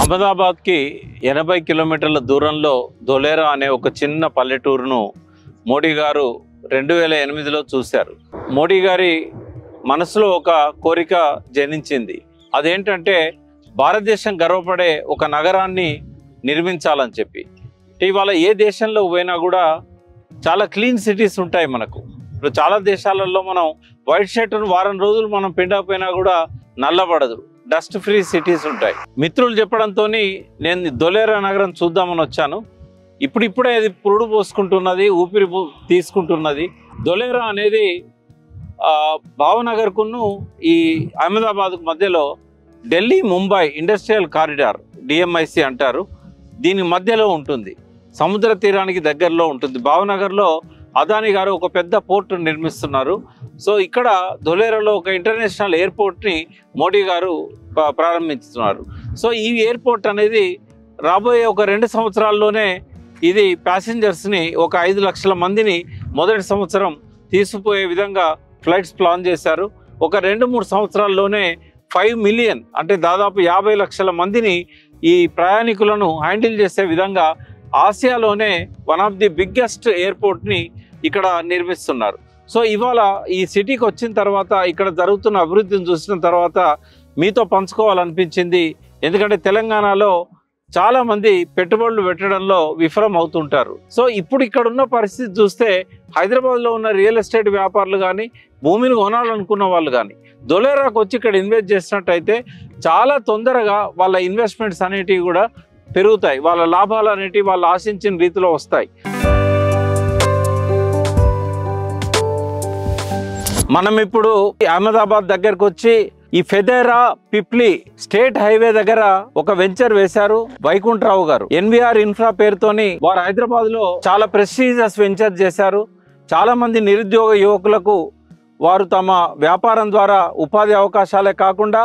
అహ్మదాబాద్కి 80 కిలోమీటర్ల దూరంలో ధోలేరా అనే ఒక చిన్న పల్లెటూరును మోడీ గారు 2008లో చూశారు. మోడీ గారి మనసులో ఒక కోరిక జనించింది. అదేంటంటే భారతదేశం గర్వపడే ఒక నగరాన్ని నిర్మించాలని చెప్పి. ఇవాళ ఏ దేశంలో పోయినా కూడా చాలా క్లీన్ సిటీస్ ఉంటాయి మనకు. ఇప్పుడు చాలా దేశాలలో మనం వైట్ షర్ట్ను వారం రోజులు మనం పిండకపోయినా కూడా నల్లబడదు, డస్ట్ ఫ్రీ సిటీస్ ఉంటాయి. మిత్రులు చెప్పడంతో నేను ధోలేరా నగరం చూద్దామని వచ్చాను. ఇప్పుడిప్పుడే అది పురుడు పోసుకుంటున్నది, ఊపిరి తీసుకుంటున్నది. ధోలేరా అనేది భావనగర్కును ఈ అహ్మదాబాద్కు మధ్యలో Delhi Mumbai industrial corridor DMIC అంటారు. దీని మధ్యలో ఉంటుంది, సముద్ర తీరానికి దగ్గరలో ఉంటుంది. భావనగర్లో అదానీ గారు ఒక పెద్ద పోర్టు నిర్మిస్తున్నారు. సో ఇక్కడ ధోలేరాలో ఒక ఇంటర్నేషనల్ ఎయిర్పోర్ట్ని మోడీ గారు ప్రారంభిస్తున్నారు. సో ఈ ఎయిర్పోర్ట్ అనేది రాబోయే ఒక 2 సంవత్సరాల్లోనే ఇది ప్యాసింజర్స్ని ఒక 5 లక్షల మందిని మొదటి సంవత్సరం తీసుకుపోయే విధంగా ఫ్లైట్స్ ప్లాన్ చేశారు. ఒక 2-3 సంవత్సరాల్లోనే 5 మిలియన్ అంటే దాదాపు 50 లక్షల మందిని ఈ ప్రయాణికులను హ్యాండిల్ చేసే విధంగా ఆసియాలోనే వన్ ఆఫ్ ది బిగ్గెస్ట్ ఎయిర్పోర్ట్ని ఇక్కడ నిర్మిస్తున్నారు. సో ఇవాళ ఈ సిటీకి వచ్చిన తర్వాత ఇక్కడ జరుగుతున్న అభివృద్ధిని చూసిన తర్వాత మీతో పంచుకోవాలనిపించింది. ఎందుకంటే తెలంగాణలో చాలామంది పెట్టుబడులు పెట్టడంలో విఫలం అవుతుంటారు. సో ఇప్పుడు ఇక్కడ ఉన్న పరిస్థితి చూస్తే హైదరాబాద్లో ఉన్న రియల్ ఎస్టేట్ వ్యాపారులు కానీ, భూమిని కొనాలనుకున్న వాళ్ళు కానీ ధోలేరాకు వచ్చి ఇక్కడ ఇన్వెస్ట్ చేసినట్టయితే చాలా తొందరగా వాళ్ళ ఇన్వెస్ట్మెంట్స్ అనేటివి కూడా పెరుగుతాయి, వాళ్ళ లాభాలు అనేటివి వాళ్ళు ఆశించిన రీతిలో వస్తాయి. మనం ఇప్పుడు అహ్మదాబాద్ దగ్గరకు వచ్చి ఈ ఫెదేరా పిప్లి స్టేట్ హైవే దగ్గర ఒక వెంచర్ వేశారు వైకుంఠరావు గారు. NVR ఇన్ఫ్రా పేరుతోని వారు హైదరాబాద్ లో చాలా ప్రెస్టీజియస్ వెంచర్ చేశారు. చాలా మంది నిరుద్యోగ యువకులకు వారు తమ వ్యాపారం ద్వారా ఉపాధి అవకాశాలే కాకుండా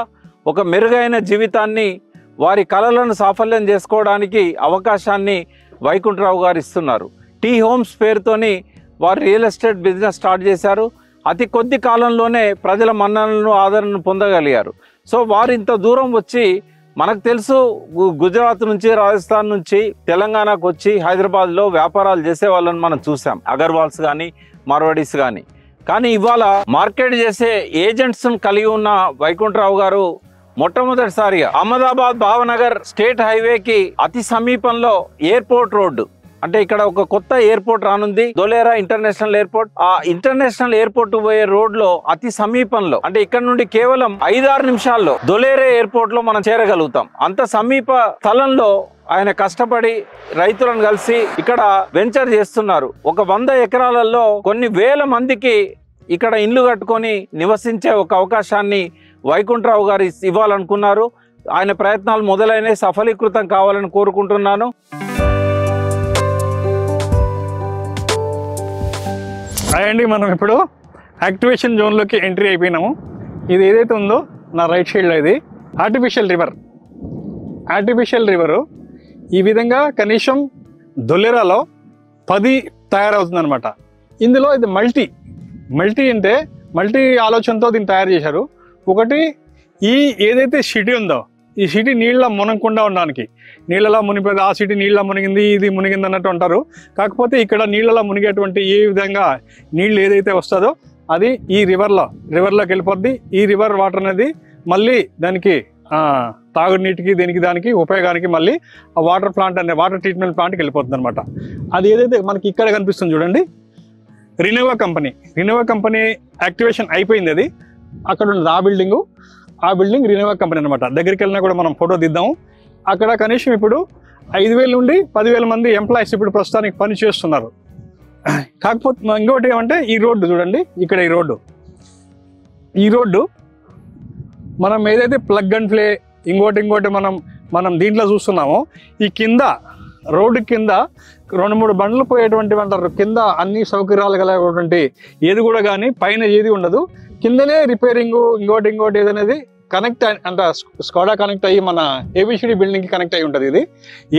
ఒక మెరుగైన జీవితాన్ని, వారి కళలను సాఫల్యం చేసుకోవడానికి అవకాశాన్ని వైకుంఠరావు గారు ఇస్తున్నారు. టీ హోమ్స్ పేరుతోని వారు రియల్ ఎస్టేట్ బిజినెస్ స్టార్ట్ చేశారు. అతి కొద్ది కాలంలోనే ప్రజల మన్ననలను, ఆదరణను పొందగలిగారు. సో వారు ఇంత దూరం వచ్చి, మనకు తెలుసు గుజరాత్ నుంచి, రాజస్థాన్ నుంచి తెలంగాణకు వచ్చి హైదరాబాద్లో వ్యాపారాలు చేసే వాళ్ళని మనం చూసాం, అగర్వాల్స్ కానీ, మార్వాడీస్ కానీ. కానీ ఇవాళ మార్కెట్ చేసే ఏజెంట్స్ను కలిగి ఉన్న వైకుంఠరావు గారు మొట్టమొదటిసారిగా అహ్మదాబాద్ భావనగర్ స్టేట్ హైవేకి అతి సమీపంలో ఎయిర్పోర్ట్ రోడ్డు, అంటే ఇక్కడ ఒక కొత్త ఎయిర్పోర్ట్ రానుంది, ధోలేరా ఇంటర్నేషనల్ ఎయిర్పోర్ట్. ఆ ఇంటర్నేషనల్ ఎయిర్పోర్ట్ పోయే రోడ్ లో అతి సమీపంలో, అంటే ఇక్కడ నుండి కేవలం 5-6 నిమిషాల్లో ధోలేరా ఎయిర్పోర్ట్ లో మనం చేరగలుగుతాం. అంత సమీప స్థలంలో ఆయన కష్టపడి రైతులను కలిసి ఇక్కడ వెంచర్ చేస్తున్నారు. ఒక 100 ఎకరాలలో కొన్ని వేల మందికి ఇక్కడ ఇండ్లు కట్టుకొని నివసించే ఒక అవకాశాన్ని వైకుంఠరావు గారు ఇవ్వాలనుకున్నారు. ఆయన ప్రయత్నాలు మొదలైనవి, సఫలీకృతం కావాలని కోరుకుంటున్నాను. అండి, మనం ఇప్పుడు యాక్టివేషన్ జోన్లోకి ఎంట్రీ అయిపోయినాము. ఇది ఏదైతే ఉందో నా రైట్ సైడ్లో ఇది ఆర్టిఫిషియల్ రివరు ఈ విధంగా కనీసం ధోలేరాలో 10 తయారవుతుంది అనమాట. ఇందులో ఇది మల్టీ అంటే మల్టీ ఆలోచనతో దీన్ని తయారు చేశారు. ఒకటి, ఈ ఏదైతే సిటీ ఉందో ఈ సిటీ నీళ్ళ మునగకుండా ఉండడానికి, నీళ్ళలా మునిగిపోతే ఆ సిటీ నీళ్ళ మునిగింది, ఇది మునిగింది అన్నట్టు అంటారు. కాకపోతే ఇక్కడ నీళ్ళలా మునిగేటువంటి ఏ విధంగా నీళ్ళు ఏదైతే వస్తుందో అది ఈ రివర్లోకి వెళ్ళిపోద్ది. ఈ రివర్ వాటర్ అనేది మళ్ళీ దానికి తాగునీటికి దానికి ఉపయోగానికి మళ్ళీ ఆ వాటర్ ట్రీట్మెంట్ ప్లాంట్కి వెళ్ళిపోతుంది అనమాట. అది ఏదైతే మనకి ఇక్కడ కనిపిస్తుంది చూడండి, రినోవా కంపెనీ యాక్టివేషన్ అయిపోయింది. అది అక్కడ ఉన్నది ఆ బిల్డింగ్ రినోవా కంపెనీ అనమాట. దగ్గరికి వెళ్ళినా కూడా మనం ఫోటో తీద్దాము. అక్కడ కనీసం ఇప్పుడు 5,000 నుండి 10,000 మంది ఎంప్లాయీస్ ఇప్పుడు ప్రస్తుతానికి పని చేస్తున్నారు. కాకపోతే ఇంకోటి ఏమంటే ఈ రోడ్డు చూడండి, ఇక్కడ ఈ రోడ్డు మనం ఏదైతే ప్లగ్ అండ్ ప్లే ఇంకోటి మనం దీంట్లో చూస్తున్నామో, ఈ కింద రోడ్డు కింద 2-3 బండ్లు పోయేటువంటి అంటారు. కింద అన్ని సౌకర్యాలు కలిగినటువంటి ఏది కూడా కానీ పైన ఏది ఉండదు. కిందనే రిపేరింగ్ ఇంకోటి ఏదనేది కనెక్ట్ అంటే స్కోడా కనెక్ట్ అయ్యి మన ABCD బిల్డింగ్కి కనెక్ట్ అయ్యి ఉంటుంది. ఇది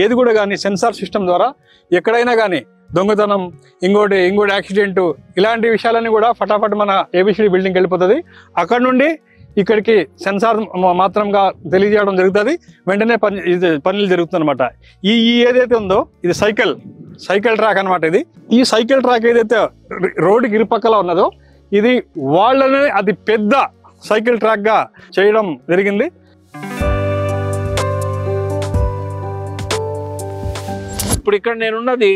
ఏది కూడా కానీ సెన్సార్ సిస్టమ్ ద్వారా ఎక్కడైనా కానీ దొంగతనం ఇంకోటి యాక్సిడెంట్ ఇలాంటి విషయాలన్నీ కూడా ఫటాఫట్ మన ABCD బిల్డింగ్కి వెళ్ళిపోతుంది. అక్కడ నుండి ఇక్కడికి సెన్సార్ మాత్రంగా తెలియజేయడం జరుగుతుంది, వెంటనే పనులు జరుగుతుంది అనమాట. ఈ ఏదైతే ఉందో ఇది సైకిల్ ట్రాక్ అనమాట. ఈ సైకిల్ ట్రాక్ ఏదైతే రోడ్డుకి ఇరుపక్కల ఉన్నదో ఇది వాళ్ళనే అది పెద్ద సైకిల్ ట్రాక్ గా చేయడం జరిగింది. ఇప్పుడు ఇక్కడ నేనున్నది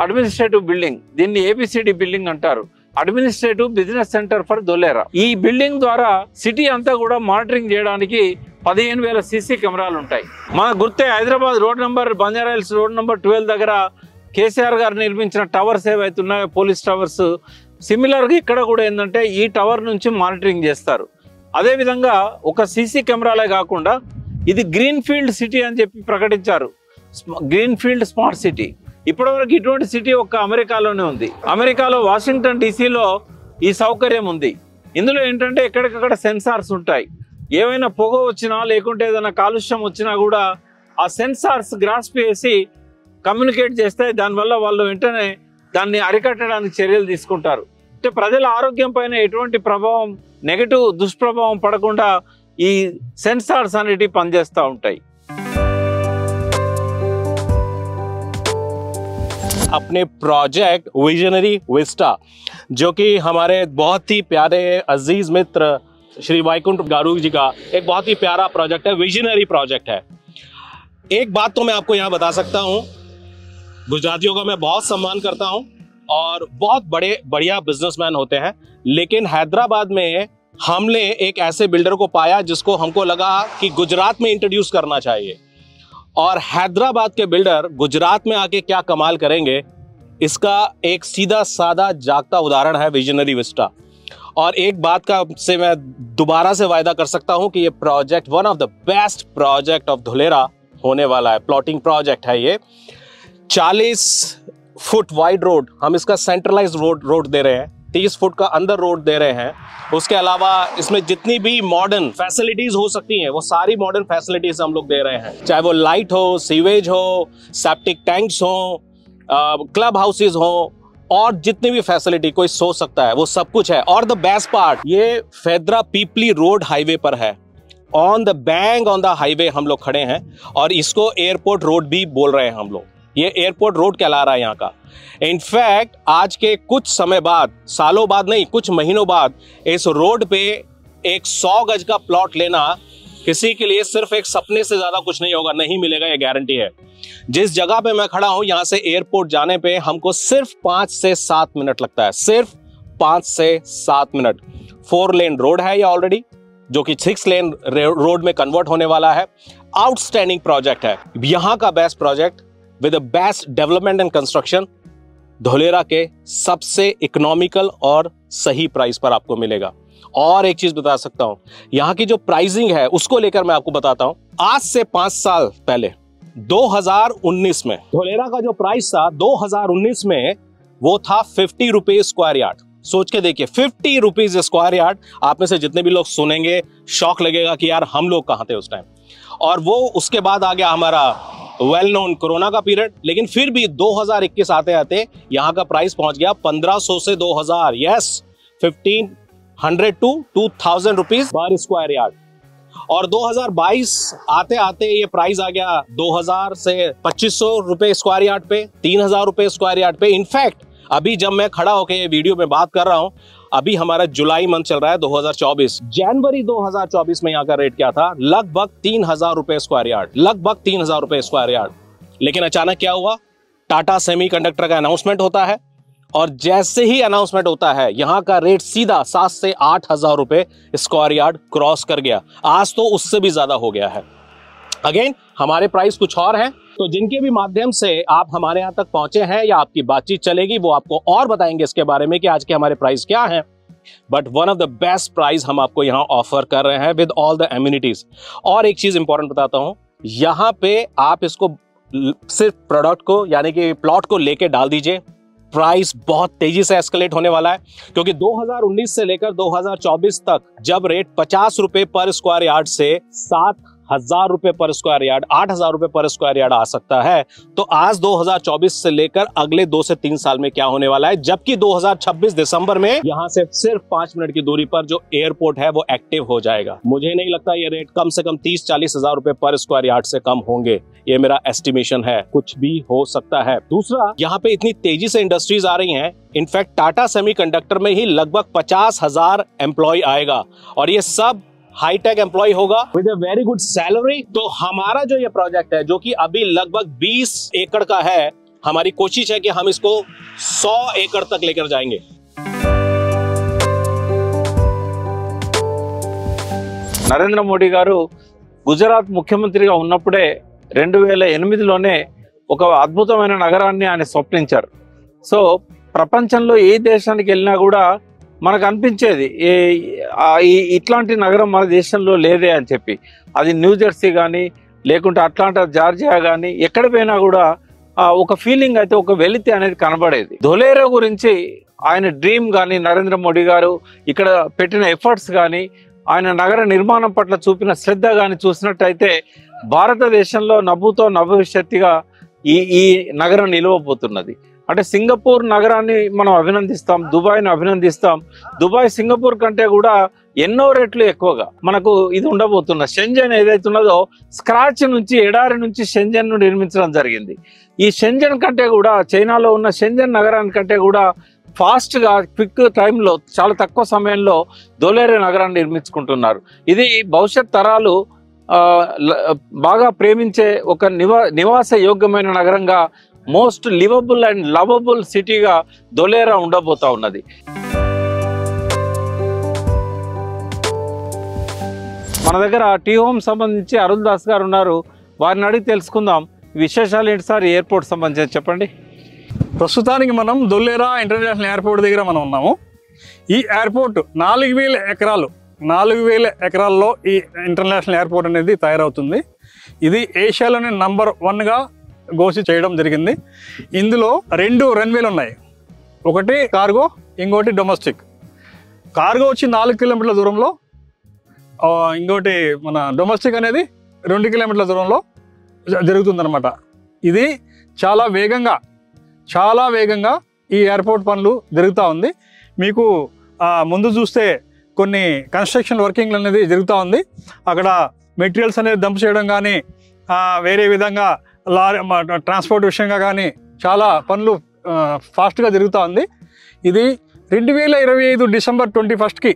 అడ్మినిస్ట్రేటివ్ బిల్డింగ్, దీన్ని ఏబిసిడి బిల్డింగ్ అంటారు, అడ్మినిస్ట్రేటివ్ బిజినెస్ సెంటర్ ఫర్ ధొలేరా. ఈ బిల్డింగ్ ద్వారా సిటీ అంతా కూడా మానిటరింగ్ చేయడానికి 15,000 సీసీ కెమెరాలు ఉంటాయి. మన గుర్తే Hyderabad road number Banjara Hills road number 12 దగ్గర కేసీఆర్ గారు నిర్మించిన టవర్స్ ఏవైతున్నాయో పోలీస్ టవర్స్, సిమిలర్గా ఇక్కడ కూడా ఏంటంటే ఈ టవర్ నుంచి మానిటరింగ్ చేస్తారు. అదేవిధంగా ఒక సీసీ కెమెరాలే కాకుండా ఇది గ్రీన్ ఫీల్డ్ సిటీ అని చెప్పి ప్రకటించారు, గ్రీన్ ఫీల్డ్ స్మార్ట్ సిటీ. ఇప్పటివరకు ఇటువంటి సిటీ ఒక్క అమెరికాలోనే ఉంది. అమెరికాలో వాషింగ్టన్ డీసీలో ఈ సౌకర్యం ఉంది. ఇందులో ఏంటంటే ఎక్కడికక్కడ సెన్సార్స్ ఉంటాయి. ఏమైనా పొగ వచ్చినా లేకుంటే ఏదైనా కాలుష్యం వచ్చినా కూడా ఆ సెన్సార్స్ గ్రాస్ప్ చేసి కమ్యూనికేట్ చేస్తే దానివల్ల వాళ్ళు వెంటనే దాన్ని అరికట్టడానికి చర్యలు తీసుకుంటారు. అంటే ప్రజల ఆరోగ్యం పైన ఎటువంటి ప్రభావం, నెగటివ్ దుష్ప్రభావం పడకుండా ఈ సెన్సార్స్ అనేటివి పనిచేస్తూ ఉంటాయి. अपने प्रोजेक्ट विजनरी विस्टा, जो कि हमारे बहुत ही प्यारे अजीज मित्र श्री वाइकुंठ गारू जी का एक बहुत ही प्यारा प्रोजेक्ट है, विजनरी प्रोजेक्ट है. एक बात तो मैं आपको यहाँ बता सकता हूँ, गुजरातियों का मैं बहुत सम्मान करता हूँ और बहुत बढ़िया बिजनेसमैन होते हैं, लेकिन हैदराबाद में हमने एक ऐसे बिल्डर को पाया जिसको हमको लगा कि गुजरात में इंट्रोड्यूस करना चाहिए. और हैदराबाद के बिल्डर गुजरात में आके क्या कमाल करेंगे, इसका एक सीधा सादा जागता उदाहरण है विजनरी विस्टा. और एक बात का से मैं दोबारा से वायदा कर सकता हूं कि ये project one of the best project of Dholera होने वाला है. प्लॉटिंग प्रोजेक्ट है ये. 40 फुट वाइड रोड हम इसका सेंट्रलाइज रोड दे रहे हैं, 30 फुट का अंदर रोड दे रहे हैं. उसके अलावा इसमें जितनी भी मॉडर्न फैसिलिटीज हो सकती हैं वो सारी मॉडर्न फैसिलिटीज हम लोग दे रहे हैं, चाहे वो लाइट हो, सीवेज हो, सेप्टिक टैंक्स हो, क्लब हाउसेज हो, और जितनी भी फैसिलिटी कोई सोच सकता है वो सब कुछ है. और द बेस्ट पार्ट, ये फेदरा पीपली रोड हाईवे पर है, on the bank on the highway हम लोग खड़े हैं. और इसको एयरपोर्ट रोड भी बोल रहे हैं हम लोग, ये एयरपोर्ट रोड कहला रहा है यहाँ का. इनफैक्ट आज के कुछ समय बाद, सालों बाद नहीं, कुछ महीनों बाद इस रोड पे एक 100 गज का प्लॉट लेना किसी के लिए सिर्फ एक सपने से ज्यादा कुछ नहीं होगा, नहीं मिलेगा, ये गारंटी है. जिस जगह पे मैं खड़ा हूं यहाँ से एयरपोर्ट जाने पे हमको सिर्फ 5 से 7 मिनट लगता है, सिर्फ 5 से 7 मिनट. 4 लेन रोड है ये ऑलरेडी, जो कि 6 लेन रोड में कन्वर्ट होने वाला है. आउटस्टैंडिंग प्रोजेक्ट है, यहाँ का best project with the best development and construction Dholera के सबसे इकोनॉमिकल और सही प्राइस पर आपको मिलेगा. और एक चीज बता सकता हूं, यहाँ की जो प्राइसिंग है उसको लेकर मैं आपको बताता हूं. आज से 5 साल पहले 2019 में धोलेरा का जो प्राइस था 2019 में वो था 50 रुपीज स्क्वायर यार्ड. सोच के देखिए, 50 रुपीज स्क्वायर यार्ड. आप में से जितने भी लोग सुनेंगे शौक लगेगा कि यार हम लोग कहाँ थे उस टाइम. और वो उसके बाद आ गया हमारा वेल नोन कोरोना का पीरियड, लेकिन फिर भी 2021 आते आते यहाँ का प्राइस पहुंच गया 1500 से 2000, yes 1500 to 2000 rupees per square yard. और 2022 आते आते ये प्राइस आ गया 2000 से 2500 रुपए स्क्वायर यार्ड पे, 3000 रुपए स्क्वायर यार्ड पे. इनफैक्ट अभी जब मैं खड़ा होकर ये वीडियो में बात कर रहा हूं, अभी हमारा जुलाई मंथ चल रहा है 2024, जनवरी 2024 में यहाँ का रेट क्या था, लगभग 3000 रुपए स्क्वायर यार्ड, लगभग 3000 रुपए स्क्वायर यार्ड. लेकिन अचानक क्या हुआ, टाटा सेमीकंडक्टर का अनाउंसमेंट होता है और जैसे ही अनाउंसमेंट होता है यहाँ का रेट सीधा 7 से 8000 रुपए स्क्वायर यार्ड क्रॉस कर गया. आज तो उससे भी ज्यादा हो गया है. अगेन हमारे प्राइस कुछ और हैं, तो जिनके भी माध्यम से आप हमारे यहाँ तक पहुंचे हैं या आपकी बातचीत चलेगी वो आपको और बताएंगे इसके बारे में कि आज के हमारे प्राइस क्या हैं. But one of the best price हम आपको यहाँ ऑफर कर रहे हैं विद ऑल द एम्यूनिटीज. और एक चीज इंपॉर्टेंट बताता हूँ, यहाँ पे आप इसको सिर्फ प्रोडक्ट को यानी कि प्लॉट को लेके डाल दीजिए, प्राइस बहुत तेजी से एस्केलेट होने वाला है. क्योंकि 2019 से लेकर 2024 तक जब रेट 50 रुपए पर स्क्वायर यार्ड से 7 1000 रुपए पर स्क्वायर यार्ड, 8000 रुपए पर स्क्वायर यार्ड आ सकता है। तो आज 2024 से लेकर अगले 2 से 3 साल में क्या होने वाला है, जबकि 2026 दिसंबर में यहाँ से सिर्फ 5 मिनट की दूरी पर जो एयरपोर्ट है वो एक्टिव हो जाएगा। मुझे नहीं लगता ये रेट कम से कम 30-40 हजार रुपए पर स्क्वायर यार्ड से कम होंगे, ये मेरा एस्टिमेशन है, कुछ भी हो सकता है। दूसरा, यहाँ पे इतनी तेजी से इंडस्ट्रीज आ रही हैं, इनफैक्ट टाटा सेमीकंडक्टर में ही लगभग 50,000 एम्प्लॉय आएगा और ये सब हाईटेक एम्प्लॉय होगा with a very good salary. तो हमारा जो ये प्रोजेक्ट है, जो कि अभी लगभग 20 एकड़ का है, हमारी कोशिश है कि हम इसको 100 एकड़ तक लेकर जाएंगे। నరేంద్ర మోడీ గారు గుజరాత్ ముఖ్యమంత్రిగా ఉన్నప్పుడే 2008లోనే ఒక అద్భుతమైన నగరాన్ని ఆయన స్వప్నించారు. సో ప్రపంచంలో ఏ దేశానికి వెళ్ళినా కూడా మనకు అనిపించేది ఇట్లాంటి నగరం మన దేశంలో లేదే అని చెప్పి. అది న్యూజెర్సీ కానీ లేకుంటే అట్లాంటా జార్జియా కానీ ఎక్కడ పోయినా కూడా ఒక ఫీలింగ్ అయితే, ఒక వెలితి అనేది కనబడేది. ధోలేరా గురించి ఆయన డ్రీమ్ కానీ, నరేంద్ర మోడీ గారు ఇక్కడ పెట్టిన ఎఫర్ట్స్ కానీ, ఆయన నగర నిర్మాణం పట్ల చూపిన శ్రద్ధ కానీ చూసినట్టయితే భారతదేశంలో నవ్వుతో నభవిష్యత్తుగా ఈ నగరం నిలవబోతున్నది. అంటే సింగపూర్ నగరాన్ని మనం అభినందిస్తాం, దుబాయ్ని అభినందిస్తాం. దుబాయ్ సింగపూర్ కంటే కూడా ఎన్నో రెట్లు ఎక్కువగా మనకు ఇది ఉండబోతున్న షెంజన్ ఏదైతే ఉన్నదో, స్క్రాచ్ నుంచి, ఎడారి నుంచి షెంజన్ను నిర్మించడం జరిగింది. ఈ షెంజన్ కంటే కూడా, చైనాలో ఉన్న షెంజన్ నగరానికంటే కూడా ఫాస్ట్గా, క్విక్ టైంలో, చాలా తక్కువ సమయంలో ధోలేరా నగరాన్ని నిర్మించుకుంటున్నారు. ఇది భవిష్యత్ తరాలు బాగా ప్రేమించే ఒక నివాస యోగ్యమైన నగరంగా, మోస్ట్ లివబుల్ అండ్ లవబుల్ సిటీగా ధోలేరా ఉండబోతా ఉన్నది. మన దగ్గర టీ హోమ్ సంబంధించి అరుల్ దాస్ గారు ఉన్నారు, వారిని అడిగి తెలుసుకుందాం విశేషాలు ఏంటి సార్ ఎయిర్పోర్ట్ సంబంధించి చెప్పండి. ప్రస్తుతానికి మనం ధోలేరా ఇంటర్నేషనల్ ఎయిర్పోర్ట్ దగ్గర మనం ఉన్నాము. ఈ ఎయిర్పోర్ట్ 4000 ఎకరాలు, 4000 ఎకరాల్లో ఈ ఇంటర్నేషనల్ ఎయిర్పోర్ట్ అనేది తయారవుతుంది. ఇది ఏషియాలోనే నంబర్ 1గా ఘోషిత చేయడం జరిగింది. ఇందులో 2 రన్వేలు ఉన్నాయి, ఒకటి కార్గో, ఇంకోటి డొమెస్టిక్. కార్గో వచ్చి 4 కిలోమీటర్ల దూరంలో, ఇంకోటి మన డొమెస్టిక్ అనేది 2 కిలోమీటర్ల దూరంలో జరుగుతుందన్నమాట. ఇది చాలా వేగంగా ఈ ఎయిర్పోర్ట్ పనులు జరుగుతూ ఉంది. మీకు ముందు చూస్తే కొన్ని కన్స్ట్రక్షన్ వర్కింగ్లు అనేది జరుగుతూ ఉంది. అక్కడ మెటీరియల్స్ అనేది డంప్ చేయడం కానీ, వేరే విధంగా లారీ ట్రాన్స్పోర్ట్ విషయంగా కానీ చాలా పనులు ఫాస్ట్గా జరుగుతూ ఉంది. ఇది 2025 డిసెంబర్ 21కి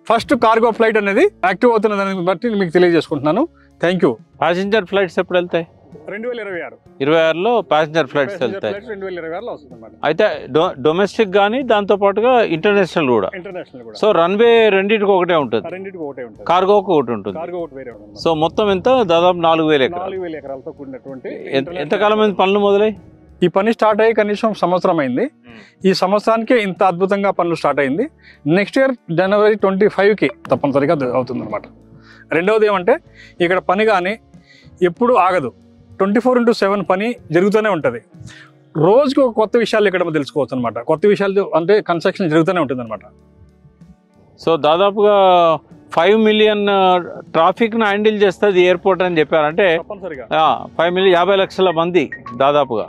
ఫస్ట్ కార్గో ఫ్లైట్ అనేది యాక్టివ్ అవుతున్న దాన్ని బట్టి మీకు తెలియజేసుకుంటున్నాను. Thank you. ప్యాసింజర్ ఫ్లైట్స్ ఎప్పుడు వెళ్తాయి? 2026లో ప్యాసింజర్ ఫ్లైట్స్ వెళ్తాయి. 2026లో వస్తుందన్నమాట. అయితే డొమెస్టిక్ కానీ దాంతో పాటుగా ఇంటర్నేషనల్ కూడా. సో రన్వే రెండింటికి ఒకటే ఉంటుంది, కార్గోకి ఒకటి ఉంటుంది. సో మొత్తం ఎంత? దాదాపు 4000 ఎకరాలతో కూడినటువంటి. ఎంతకాలం అయింది పనులు మొదలై? ఈ పని స్టార్ట్ అయ్యి కనీసం సంవత్సరం అయింది. ఈ సంవత్సరానికే ఇంత అద్భుతంగా పనులు స్టార్ట్ అయింది. నెక్స్ట్ ఇయర్ జనవరి 25కి తప్పనిసరిగా అవుతుందన్నమాట. రెండవది ఏమంటే, ఇక్కడ పని కానీ ఎప్పుడు ఆగదు, 24/7 పని జరుగుతూనే ఉంటుంది. రోజుకి ఒక కొత్త విషయాలు ఇక్కడ తెలుసుకోవచ్చు అనమాట. కొత్త విషయాలు అంటే కన్స్ట్రక్షన్ జరుగుతూనే ఉంటుంది అనమాట. సో దాదాపుగా 5 మిలియన్ ట్రాఫిక్ను హ్యాండిల్ చేస్తుంది ఎయిర్పోర్ట్ అని చెప్పారంటే 5 మిలియన్ 50 లక్షల మంది దాదాపుగా.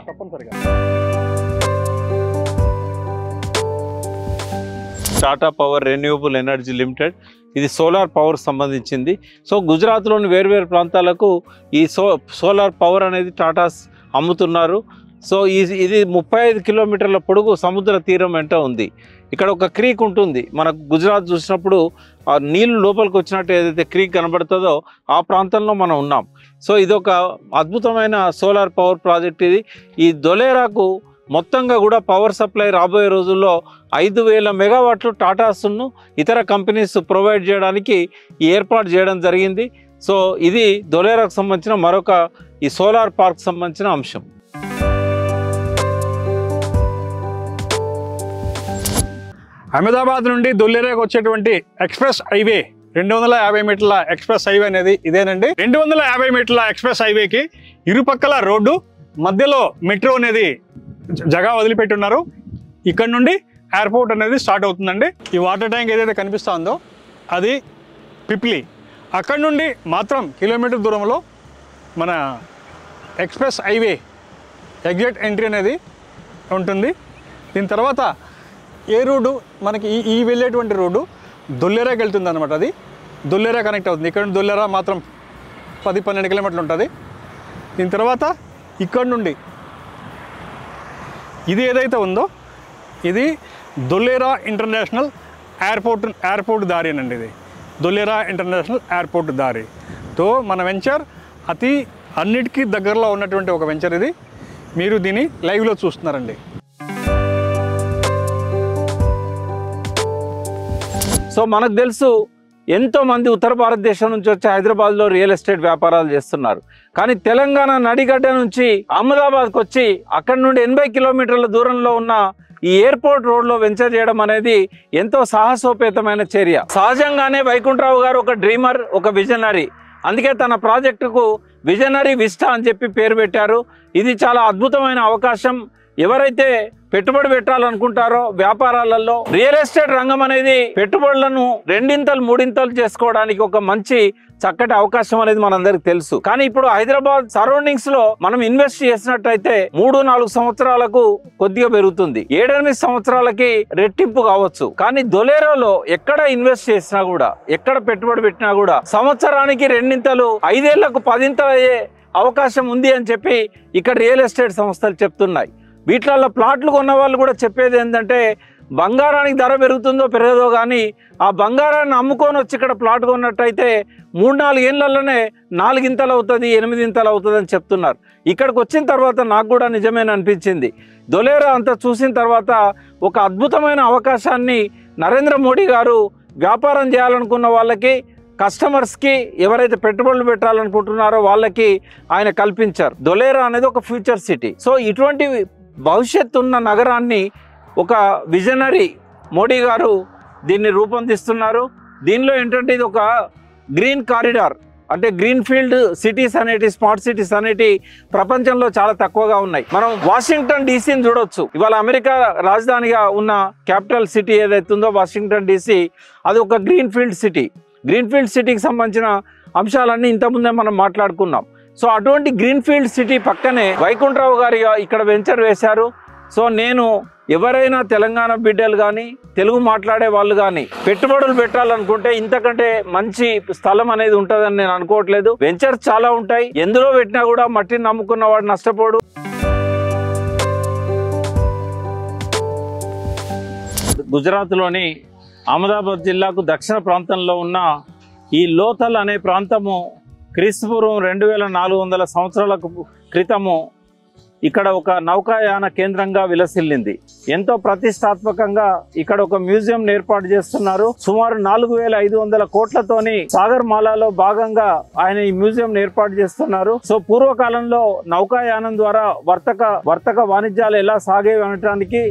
Tata power renewable energy limited, ఇది సోలార్ పవర్ సంబంధించింది. సో గుజరాత్లోని వేర్వేరు ప్రాంతాలకు ఈ సోలార్ పవర్ అనేది టాటాస్ అమ్ముతున్నారు. సో ఇది 35 కిలోమీటర్ల పొడుగు సముద్ర తీరం వెంట ఉంది. ఇక్కడ ఒక క్రీక్ ఉంటుంది. మనకు గుజరాత్ చూసినప్పుడు ఆ నీళ్లు లోపలికి వచ్చినట్టు ఏదైతే క్రీక్ కనబడుతుందో ఆ ప్రాంతంలో మనం ఉన్నాం. సో ఇదొక అద్భుతమైన సోలార్ పవర్ ప్రాజెక్ట్ ఇది. ఈ ధోలేరాకు మొత్తంగా కూడా పవర్ సప్లై రాబోయే రోజుల్లో 5000 మెగావాట్లు టాటాస్ను ఇతర కంపెనీస్ ప్రొవైడ్ చేయడానికి ఏర్పాటు చేయడం జరిగింది. సో ఇది ధోలేరాకు సంబంధించిన మరొక ఈ సోలార్ పార్క్ సంబంధించిన అంశం. అహ్మదాబాద్ నుండి ధోలేరాకు వచ్చేటువంటి ఎక్స్ప్రెస్ హైవే 250 మీటర్ల ఎక్స్ప్రెస్ హైవే అనేది ఇదేనండి. 250 మీటర్ల ఎక్స్ప్రెస్ హైవేకి ఇరుపక్కల రోడ్డు, మధ్యలో మెట్రో అనేది జగా వదిలిపెట్టి ఉన్నారు. ఇక్కడ నుండి ఎయిర్పోర్ట్ అనేది స్టార్ట్ అవుతుందండి. ఈ వాటర్ ట్యాంక్ ఏదైతే కనిపిస్తుందో అది పిప్లీ. అక్కడ నుండి మాత్రం కిలోమీటర్ దూరంలో మన ఎక్స్ప్రెస్ హైవే ఎగ్జిట్ ఎంట్రీ అనేది ఉంటుంది. దీని తర్వాత ఏ రోడ్డు మనకి ఈ వెళ్ళేటువంటి రోడ్డు దొల్లేరాకి వెళ్తుంది అనమాట. అది దొల్లేరా కనెక్ట్ అవుతుంది. ఇక్కడ నుండి దొల్లేరా మాత్రం 10-12 కిలోమీటర్లు ఉంటుంది. దీని తర్వాత ఇక్కడ నుండి ఇది ఏదైతే ఉందో ఇది దొల్లేరా ఇంటర్నేషనల్ ఎయిర్పోర్ట్ దారి అనండి. ఇది దొల్లేరా ఇంటర్నేషనల్ ఎయిర్పోర్ట్ దారి. తో మన వెంచర్ అన్నిటికీ దగ్గరలో ఉన్నటువంటి ఒక వెంచర్ ఇది. మీరు దీన్ని లైవ్లో చూస్తున్నారండి. సో మనకు తెలుసు ఎంతోమంది ఉత్తర భారతదేశం నుంచి వచ్చి హైదరాబాద్లో రియల్ ఎస్టేట్ వ్యాపారాలు చేస్తున్నారు. కానీ తెలంగాణ నడిగడ్డ నుంచి అహ్మదాబాద్కి వచ్చి అక్కడ నుండి 80 కిలోమీటర్ల దూరంలో ఉన్న ఈ ఎయిర్పోర్ట్ రోడ్లో వెంచర్ చేయడం అనేది ఎంతో సాహసోపేతమైన చర్య. సహజంగానే వైకుంఠరావు గారు ఒక డ్రీమర్, ఒక విజనరీ. అందుకే తన ప్రాజెక్టుకు విజనరీ విస్టా అని చెప్పి పేరు పెట్టారు. ఇది చాలా అద్భుతమైన అవకాశం. ఎవరైతే పెట్టుబడి పెట్టాలనుకుంటారో వ్యాపారాలలో రియల్ ఎస్టేట్ రంగం అనేది పెట్టుబడులను 2 3 చేసుకోవడానికి ఒక మంచి చక్కటి అవకాశం అనేది మనందరికి తెలుసు. కానీ ఇప్పుడు హైదరాబాద్ సరౌండింగ్స్ లో మనం ఇన్వెస్ట్ చేసినట్టయితే 3-4 సంవత్సరాలకు కొద్దిగా పెరుగుతుంది, 7-8 సంవత్సరాలకి రెట్టింపు కావచ్చు. కానీ దొలేరాలో ఎక్కడ ఇన్వెస్ట్ చేసినా కూడా, ఎక్కడ పెట్టుబడి పెట్టినా కూడా సంవత్సరానికి 2 5 ఏళ్లకు 10 అయ్యే అవకాశం ఉంది అని చెప్పి ఇక్కడ రియల్ ఎస్టేట్ సంస్థలు చెప్తున్నాయి. వీటిలలో ప్లాట్లు కొన్న వాళ్ళు కూడా చెప్పేది ఏంటంటే బంగారానికి ధర పెరుగుతుందో పెరగదో కానీ ఆ బంగారాన్ని అమ్ముకొని వచ్చి ఇక్కడ ప్లాట్ కొన్నట్టయితే 3-4 ఏళ్లలోనే 4 అవుతుంది, 8 అవుతుంది అని చెప్తున్నారు. ఇక్కడికి వచ్చిన తర్వాత నాకు కూడా నిజమేనా అనిపించింది. దొలేరా అంతా చూసిన తర్వాత ఒక అద్భుతమైన అవకాశాన్ని నరేంద్ర మోడీ గారు వ్యాపారం చేయాలనుకున్న వాళ్ళకి, కస్టమర్స్కి, ఎవరైతే పెట్టుబడులు పెట్టాలనుకుంటున్నారో వాళ్ళకి ఆయన కల్పించారు. దొలేరా అనేది ఒక ఫ్యూచర్ సిటీ. సో ఇటువంటి భవిష్యత్తు ఉన్న నగరాన్ని ఒక విజనరీ మోడీ గారు దీన్ని రూపొందిస్తున్నారు. దీనిలో ఏంటంటే ఇది ఒక గ్రీన్ కారిడార్, అంటే గ్రీన్ ఫీల్డ్ సిటీస్ అనేటి, స్మార్ట్ సిటీస్ అనేటి ప్రపంచంలో చాలా తక్కువగా ఉన్నాయి. మనం వాషింగ్టన్ డీసీని చూడొచ్చు. ఇవాళ అమెరికా రాజధానిగా ఉన్న క్యాపిటల్ సిటీ ఏదైతే ఉందో వాషింగ్టన్ డీసీ, అది ఒక green field city. Green field సిటీకి సంబంధించిన అంశాలన్నీ ఇంతకుముందే మనం మాట్లాడుకున్నాం. సో అటువంటి గ్రీన్ ఫీల్డ్ సిటీ పక్కనే వైకుంఠరావు గారు ఇక్కడ వెంచర్ వేశారు. సో నేను ఎవరైనా తెలంగాణ బిడ్డలు కానీ, తెలుగు మాట్లాడే వాళ్ళు కానీ పెట్టుబడులు పెట్టాలనుకుంటే ఇంతకంటే మంచి స్థలం అనేది ఉంటుందని నేను అనుకోవట్లేదు. వెంచర్స్ చాలా ఉంటాయి, ఎందులో పెట్టినా కూడా మట్టిని నమ్ముకున్న వాడు నష్టపోడు. గుజరాత్లోని అహ్మదాబాద్ జిల్లాకు దక్షిణ ప్రాంతంలో ఉన్న ఈ లోథల్ అనే ప్రాంతము క్రీస్తుపూర్వం 2400 సంవత్సరాల క్రితము ఇక్కడ ఒక నౌకాయాన కేంద్రంగా విలసిల్లింది. ఎంతో ప్రతిష్టాత్మకంగా ఇక్కడ ఒక మ్యూజియం ఏర్పాటు చేస్తున్నారు. సుమారు 4500 కోట్లతోని సాగర్ మాలాలో భాగంగా ఆయన ఈ మ్యూజియం ఏర్పాటు చేస్తున్నారు. సో పూర్వకాలంలో నౌకాయానం ద్వారా వర్తక వాణిజ్యాలు ఎలా సాగేవి అనడానికి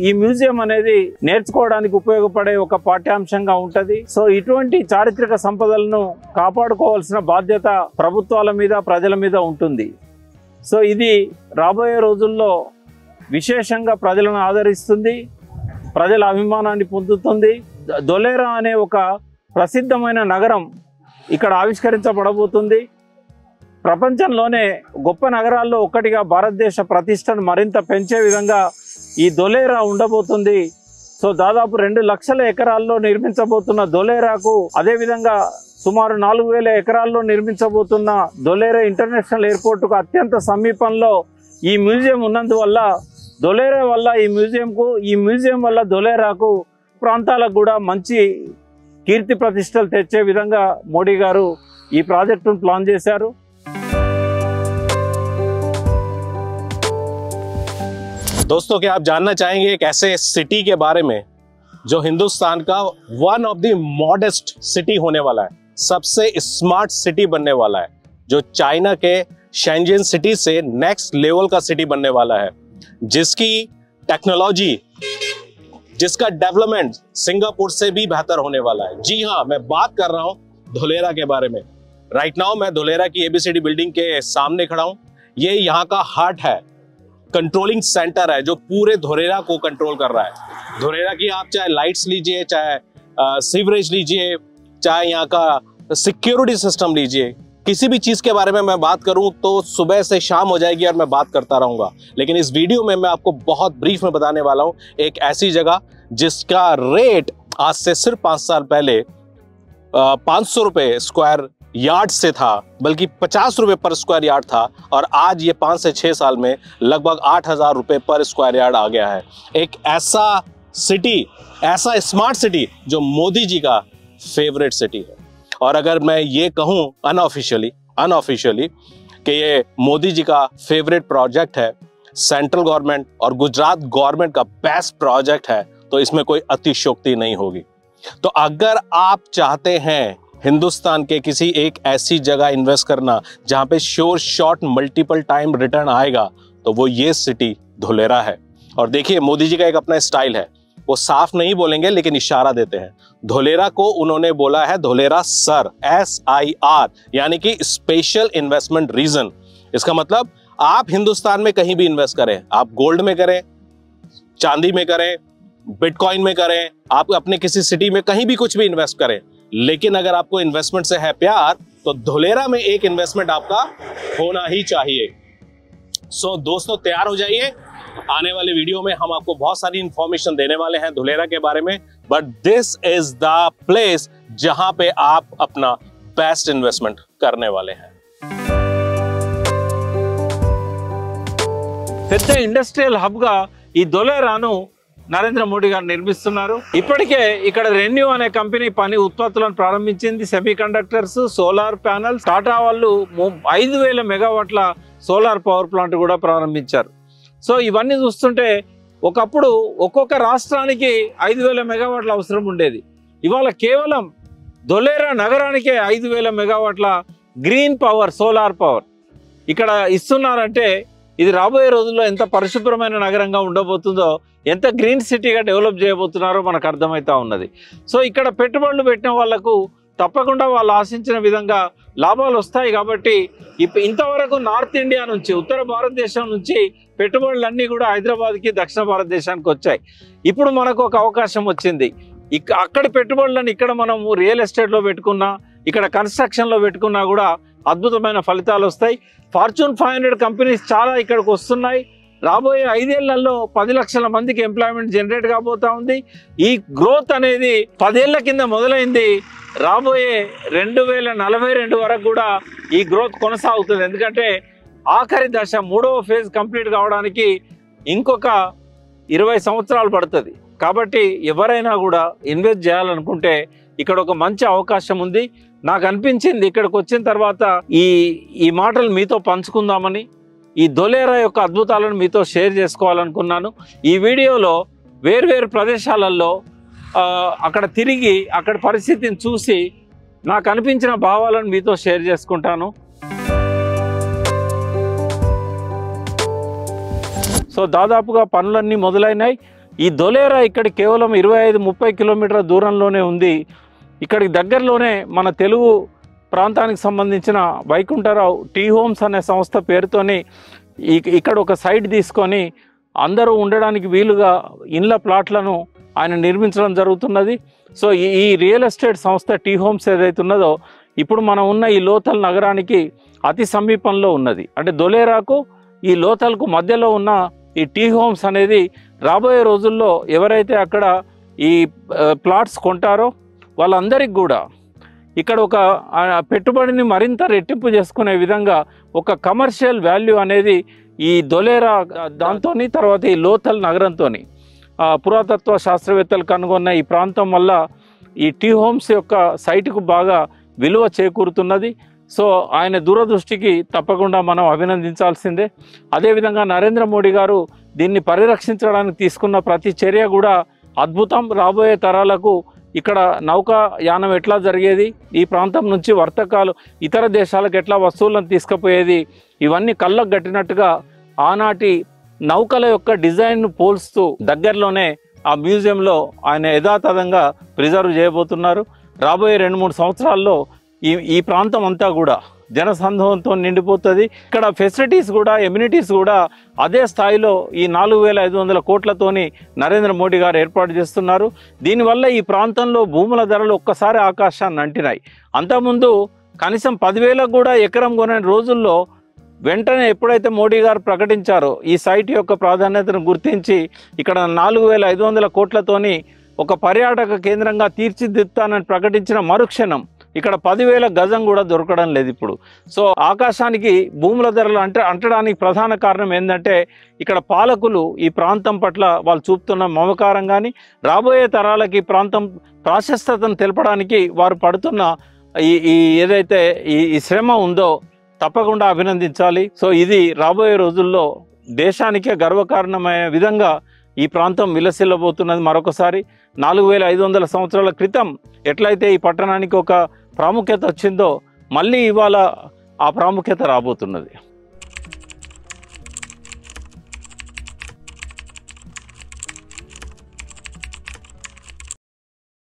ఈ మ్యూజియం అనేది నేర్చుకోవడానికి ఉపయోగపడే ఒక పాఠ్యాంశంగా ఉంటది. సో ఇటువంటి చారిత్రక సంపదలను కాపాడుకోవాల్సిన బాధ్యత ప్రభుత్వాల మీద, ప్రజల మీద ఉంటుంది. సో ఇది రాబోయే రోజుల్లో విశేషంగా ప్రజలను ఆదరిస్తుంది, ప్రజల అభిమానాన్ని పొందుతుంది. దొలేరా అనే ఒక ప్రసిద్ధమైన నగరం ఇక్కడ ఆవిష్కరించబడబోతుంది. ప్రపంచంలోనే గొప్ప నగరాల్లో ఒకటిగా భారతదేశ ప్రతిష్టను మరింత పెంచే విధంగా ఈ దొలేరా ఉండబోతుంది. సో దాదాపు 2 లక్షల ఎకరాల్లో నిర్మించబోతున్న దొలేరాకు, అదేవిధంగా సుమారు 4000 ఎకరాల్లో నిర్మించబోతున్న దొలేరా ఇంటర్నేషనల్ ఎయిర్పోర్టుకు అత్యంత సమీపంలో ఈ మ్యూజియం ఉన్నందువల్ల దొలేరా వల్ల ఈ మ్యూజియం వల్ల దొలేరాకు ప్రాంతాలకు కూడా మంచి కీర్తి ప్రతిష్టలు తెచ్చే విధంగా మోడీ గారు ఈ ప్రాజెక్టును ప్లాన్ చేశారు. दोस्तों क्या आप जानना चाहेंगे एक ऐसे सिटी के बारे में जो हिंदुस्तान का one of the modest city होने वाला है, सबसे स्मार्ट सिटी बनने वाला है, जो चाइना के शेंजन सिटी से नेक्स्ट लेवल का सिटी बनने वाला है, जिसकी टेक्नोलॉजी, जिसका डेवलपमेंट सिंगापुर से भी बेहतर होने वाला है। जी हाँ, मैं बात कर रहा हूं धोलेरा के बारे में। राइट नाउ मैं धोलेरा की एबीसीडी बिल्डिंग के सामने खड़ा हूं। ये यहाँ का हार्ट है, कंट्रोलिंग सेंटर है जो पूरे धोलेरा को कंट्रोल कर रहा है। धोलेरा की आप चाहे लाइट्स लीजिए, चाहे सीवरेज लीजिए, चाहे यहाँ का सिक्योरिटी सिस्टम लीजिए, किसी भी चीज के बारे में मैं बात करूं तो सुबह से शाम हो जाएगी और मैं बात करता रहूंगा। लेकिन इस वीडियो में मैं आपको बहुत ब्रीफ में बताने वाला हूं एक ऐसी जगह जिसका रेट आज से सिर्फ 5 साल पहले 500 रुपए स्क्वायर यार्ड से था, बल्कि 50 रुपए पर स्क्वायर यार्ड था, और आज ये 5 से 6 साल में लगभग 8,000 रुपए पर स्क्वायर यार्ड आ गया है। एक ऐसा सिटी, ऐसा स्मार्ट सिटी जो मोदी जी का फेवरेट सिटी है। और अगर मैं ये कहूं अनऑफिशियली कि ये मोदी जी का फेवरेट प्रोजेक्ट है, सेंट्रल गवर्नमेंट और गुजरात गवर्नमेंट का बेस्ट प्रोजेक्ट है, तो इसमें कोई अतिशयोक्ति नहीं होगी। तो अगर आप चाहते हैं हिंदुस्तान के किसी एक ऐसी जगह इन्वेस्ट करना जहां पे sure short multiple time return आएगा, तो वो ये सिटी धुलेरा है। और देखिए, मोदी जी का एक अपना स्टाइल है, वो साफ नहीं बोलेंगे लेकिन इशारा देते हैं। धुलेरा को उन्होंने बोला है धुलेरा सर, SIR, यानी कि स्पेशल इन्वेस्टमेंट रीजन। इसका मतलब आप हिंदुस्तान में कहीं भी इन्वेस्ट करें, आप गोल्ड में करें, चांदी में करें, बिटकॉइन में करें, आप अपने किसी सिटी में कहीं भी कुछ भी इन्वेस्ट करें, लेकिन अगर आपको इन्वेस्टमेंट से है प्यार, तो धुलेरा में एक इन्वेस्टमेंट आपका होना ही चाहिए। सो दोस्तों, तैयार हो जाइए। आने वाले वीडियो में हम आपको बहुत सारी इंफॉर्मेशन देने वाले हैं धुलेरा के बारे में, but this is the place जहां पे आप अपना बेस्ट इन्वेस्टमेंट करने वाले हैं। పెద్ద ఇండస్ట్రియల్ హబ్ గా ఈ ధులేరాను నరేంద్ర మోడీ గారు నిర్మిస్తున్నారు. ఇప్పటికే ఇక్కడ రెన్యూ అనే కంపెనీ పని ఉత్పత్తులను ప్రారంభించింది. Semi conductors, solar panels, Tata వాళ్ళు 5,000 మెగావాట్ల సోలార్ పవర్ ప్లాంట్ కూడా ప్రారంభించారు. సో ఇవన్నీ చూస్తుంటే ఒకప్పుడు ఒక్కొక్క రాష్ట్రానికి 5,000 మెగావాట్ల అవసరం ఉండేది. ఇవాళ కేవలం ధులేరా నగరానికే 5,000 మెగావాట్ల గ్రీన్ పవర్, సోలార్ పవర్ ఇక్కడ ఇస్తున్నారంటే ఇది రాబోయే రోజుల్లో ఎంత పరిశుభ్రమైన నగరంగా ఉండబోతుందో, ఎంత గ్రీన్ సిటీగా డెవలప్ చేయబోతున్నారో మనకు అర్థమవుతా ఉన్నది. సో ఇక్కడ పెట్టుబడులు పెట్టిన వాళ్లకు తప్పకుండా వాళ్ళు ఆశించిన విధంగా లాభాలు వస్తాయి. కాబట్టి ఇంతవరకు నార్త్ ఇండియా నుంచి, ఉత్తర భారతదేశం నుంచి పెట్టుబడులన్నీ కూడా హైదరాబాద్కి, దక్షిణ భారతదేశానికి వచ్చాయి. ఇప్పుడు మనకు ఒక అవకాశం వచ్చింది. అక్కడి పెట్టుబడులను ఇక్కడ మనము రియల్ ఎస్టేట్లో పెట్టుకున్నా, ఇక్కడ కన్స్ట్రక్షన్లో పెట్టుకున్నా కూడా అద్భుతమైన ఫలితాలు వస్తాయి. ఫార్చ్యూన్ 500 కంపెనీస్ చాలా ఇక్కడికి వస్తున్నాయి. రాబోయే 5 ఏళ్లలో 10 లక్షల మందికి ఎంప్లాయ్మెంట్ జనరేట్ కాబోతా ఉంది. ఈ గ్రోత్ అనేది 10 ఏళ్ల కింద మొదలైంది. రాబోయే 2042 వరకు కూడా ఈ గ్రోత్ కొనసాగుతుంది. ఎందుకంటే ఆఖరి దశ, 3వ ఫేజ్ కంప్లీట్ కావడానికి ఇంకొక 20 సంవత్సరాలు పడుతుంది. కాబట్టి ఎవరైనా కూడా ఇన్వెస్ట్ చేయాలనుకుంటే ఇక్కడ ఒక మంచి అవకాశం ఉంది. నాకు అనిపించింది ఇక్కడికి వచ్చిన తర్వాత ఈ మాటలు మీతో పంచుకుందామని, ఈ ధులేరా యొక్క అద్భుతాలను మీతో షేర్ చేసుకోవాలనుకున్నాను. ఈ వీడియోలో వేర్వేరు ప్రదేశాలలో అక్కడ తిరిగి అక్కడ పరిస్థితిని చూసి నాకు అనిపించిన భావాలను మీతో షేర్ చేసుకుంటాను. సో దాదాపుగా పనులన్నీ మొదలైనాయి. ఈ ధులేరా ఇక్కడ కేవలం 25-30 కిలోమీటర్ల దూరంలోనే ఉంది. ఇక్కడికి దగ్గరలోనే మన తెలుగు ప్రాంతానికి సంబంధించిన వైకుంఠరావు టీ హోమ్స్ అనే సంస్థ పేరుతోని ఇక్కడ ఒక సైట్ తీసుకొని అందరూ ఉండడానికి వీలుగా ఇండ్ల ప్లాట్లను ఆయన నిర్మించడం జరుగుతున్నది. సో ఈ రియల్ ఎస్టేట్ సంస్థ టీ హోమ్స్ ఏదైతే ఉన్నదో ఇప్పుడు మనం ఉన్న ఈ లోథల్ నగరానికి అతి సమీపంలో ఉన్నది. అంటే ధులేరాకు ఈ లోథల్కు మధ్యలో ఉన్న ఈ టీ హోమ్స్ అనేది రాబోయే రోజుల్లో ఎవరైతే అక్కడ ఈ ప్లాట్స్ కొంటారో వాళ్ళందరికీ కూడా ఇక్కడ ఒక పెట్టుబడిని మరింత రెట్టింపు చేసుకునే విధంగా ఒక కమర్షియల్ వాల్యూ అనేది ఈ ధులేరా దాంతో, తర్వాత ఈ లోథల్ నగరంతో, పురాతత్వ శాస్త్రవేత్తలు కనుగొన్న ఈ ప్రాంతం వల్ల ఈ టీ హోమ్స్ యొక్క సైటుకు బాగా విలువ చేకూరుతున్నది. సో ఆయన దూరదృష్టికి తప్పకుండా మనం అభినందించాల్సిందే. అదేవిధంగా నరేంద్ర మోడీ గారు దీన్ని పరిరక్షించడానికి తీసుకున్న ప్రతి చర్య కూడా అద్భుతం. రాబోయే తరాలకు ఇక్కడ నౌకాయానం ఎట్లా జరిగేది, ఈ ప్రాంతం నుంచి వర్తకాలు ఇతర దేశాలకు ఎట్లా వస్తువులను తీసుకుపోయేది, ఇవన్నీ కళ్ళకు గట్టినట్టుగా ఆనాటి నౌకల యొక్క డిజైన్ను పోల్స్తూ దగ్గరలోనే ఆ మ్యూజియంలో ఆయన యథాతథంగా ప్రిజర్వ్ చేయబోతున్నారు. రాబోయే 2-3 సంవత్సరాల్లో ఈ ప్రాంతం అంతా కూడా జనసందోహంతో నిండిపోతుంది. ఇక్కడ ఫెసిలిటీస్ కూడా, ఎమ్యూనిటీస్ కూడా అదే స్థాయిలో ఈ 4500 కోట్లతోని నరేంద్ర మోడీ గారు ఏర్పాటు చేస్తున్నారు. దీనివల్ల ఈ ప్రాంతంలో భూముల ధరలు ఒక్కసారి ఆకాశాన్ని అంటినాయి. అంతకుముందు కనీసం 10,000 కూడా ఎకరం కొనే రోజుల్లో వెంటనే ఎప్పుడైతే మోడీ గారు ప్రకటించారో ఈ సైట్ యొక్క ప్రాధాన్యతను గుర్తించి ఇక్కడ 4500 కోట్లతోని ఒక పర్యాటక కేంద్రంగా తీర్చిదిద్దుతానని ప్రకటించిన మరుక్షణం ఇక్కడ 10,000 గజం కూడా దొరకడం లేదు ఇప్పుడు. సో ఆకాశానికి భూముల ధరలు అంటడానికి ప్రధాన కారణం ఏంటంటే ఇక్కడ పాలకులు ఈ ప్రాంతం పట్ల వాళ్ళు చూపుతున్న మమకారం కానీ, రాబోయే తరాలకి ప్రాంతం ప్రాశస్తతను తెలపడానికి వారు పడుతున్న ఈ ఏదైతే ఈ శ్రమ ఉందో తప్పకుండా అభినందించాలి. సో ఇది రాబోయే రోజుల్లో దేశానికే గర్వకారణమైన విధంగా ఈ ప్రాంతం విలసిల్లబోతున్నది. మరొకసారి 4500 సంవత్సరాల క్రితం ఎట్లయితే ఈ పట్టణానికి ఒక ప్రాముఖ్యత వచ్చిందో మళ్ళీ ఇవాళ ఆ ప్రాముఖ్యత రాబోతున్నది.